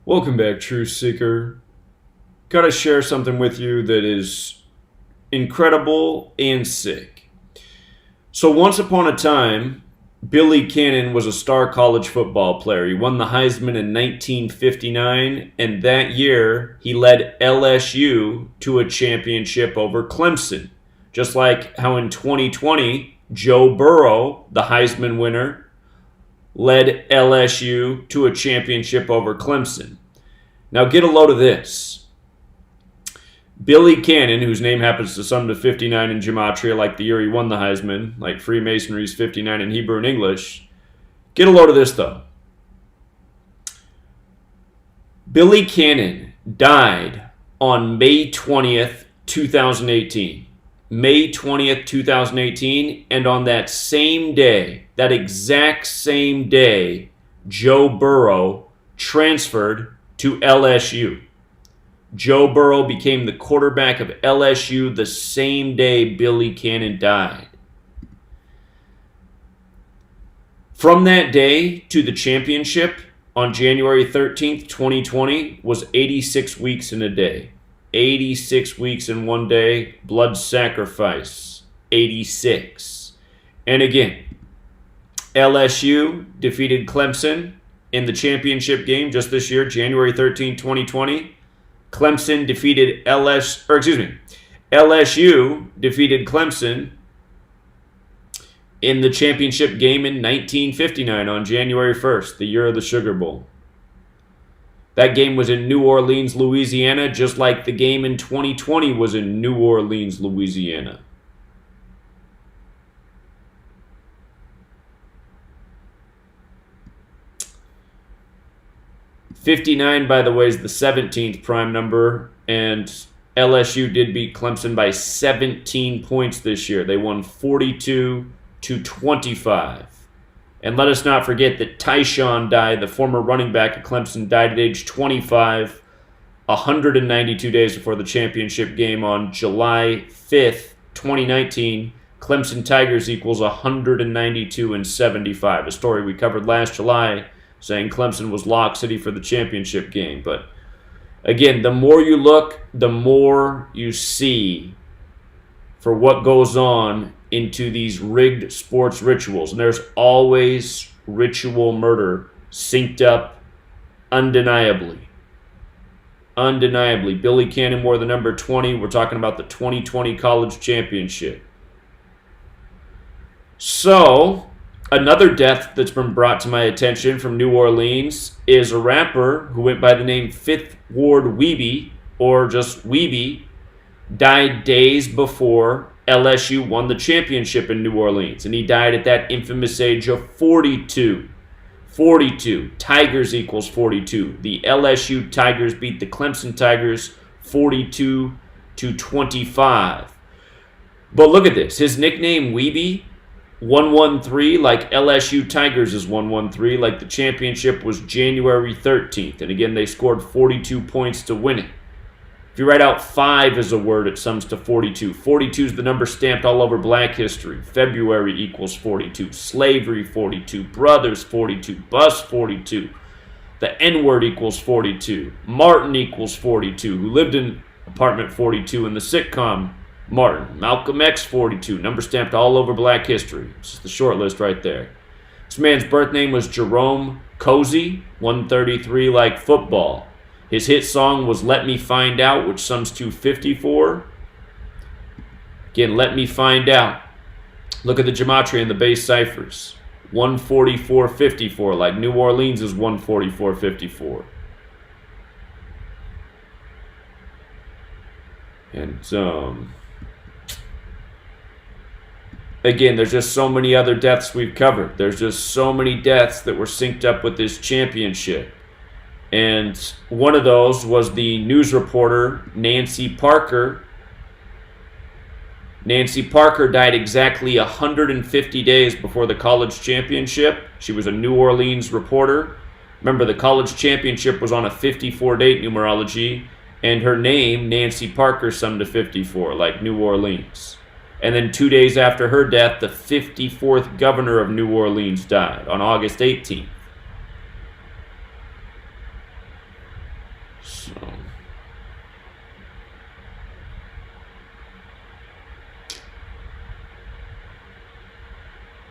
Welcome back, Truth Seeker. Gotta share something with you that is incredible and sick. So, once upon a time, Billy Cannon was a star college football player. He won the Heisman in 1959, and that year he led LSU to a championship over Clemson. Just like how in 2020, Joe Burrow, the Heisman winner, led LSU to a championship over Clemson. Now get a load of this. Billy Cannon, whose name happens to sum to 59 in gematria, like the year he won the Heisman, like Freemasonry's 59 in Hebrew and English. Get a load of this, though. Billy Cannon died on May 20th, 2018. May 20th, 2018, and on that same day, that exact same day, Joe Burrow transferred to LSU. Joe Burrow became the quarterback of LSU the same day Billy Cannon died. From that day to the championship on January 13th, 2020 was 86 weeks in a day. 86 weeks in one day, blood sacrifice, 86. And again, LSU defeated Clemson in the championship game just this year, January 13, 2020. Clemson defeated LSU defeated Clemson in the championship game in 1959 on January 1st, the year of the Sugar Bowl. That game was in New Orleans, Louisiana, just like the game in 2020 was in New Orleans, Louisiana. '59, by the way, is the 17th prime number, and LSU did beat Clemson by 17 points this year. They won 42-25. And let us not forget that Tyshawn died, the former running back at Clemson, died at age 25, 192 days before the championship game on July 5th, 2019. Clemson Tigers equals 192-75, a story we covered last July, saying Clemson was lock city for the championship game. But again, the more you look, the more you see for what goes on into these rigged sports rituals. And there's always ritual murder synced up undeniably. Undeniably. Billy Cannon wore the number 20. We're talking about the 2020 college championship. So, another death that's been brought to my attention from New Orleans is a rapper who went by the name Fifth Ward Weebie, or just Weebie, died days before LSU won the championship in New Orleans, and he died at that infamous age of 42. 42. Tigers equals 42. The LSU Tigers beat the Clemson Tigers 42-25. But look at this. His nickname, Weebie, 113, like LSU Tigers is 113, like the championship was January 13th. And again, they scored 42 points to win it. If you write out 5 as a word, it sums to 42. 42 is the number stamped all over black history. February equals 42. Slavery, 42. Brothers, 42. Bus, 42. The N-word equals 42. Martin equals 42, who lived in apartment 42 in the sitcom Martin. Malcolm X, 42. Number stamped all over black history. It's just the short list right there. This man's birth name was Jerome Cozy, 133 like football. His hit song was Let Me Find Out, which sums to 54. Again, Let Me Find Out. Look at the gematria in the base ciphers. 144.54, like New Orleans is 144.54. And again, there's just so many other deaths we've covered. There's just so many deaths that were synced up with this championship. And one of those was the news reporter, Nancy Parker. Nancy Parker died exactly 150 days before the college championship. She was a New Orleans reporter. Remember, the college championship was on a 54-date numerology, and her name, Nancy Parker, summed to 54, like New Orleans. And then 2 days after her death, the 54th governor of New Orleans died on August 18th. So.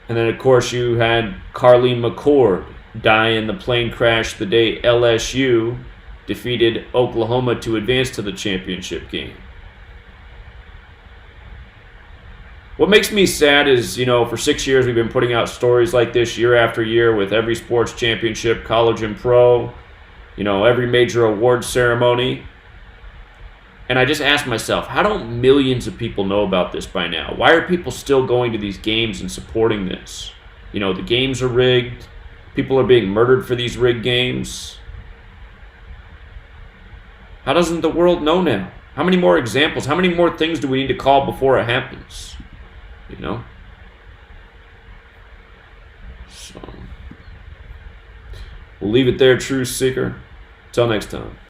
And then, of course, you had Carly McCord die in the plane crash the day LSU defeated Oklahoma to advance to the championship game. What makes me sad is, for 6 years we've been putting out stories like this year after year with every sports championship, college and pro, every major award ceremony. And I just ask myself, how don't millions of people know about this by now? Why are people still going to these games and supporting this? The games are rigged. People are being murdered for these rigged games. How doesn't the world know now? How many more examples? How many more things do we need to call before it happens? So, we'll leave it there, Truth Seeker. Till next time.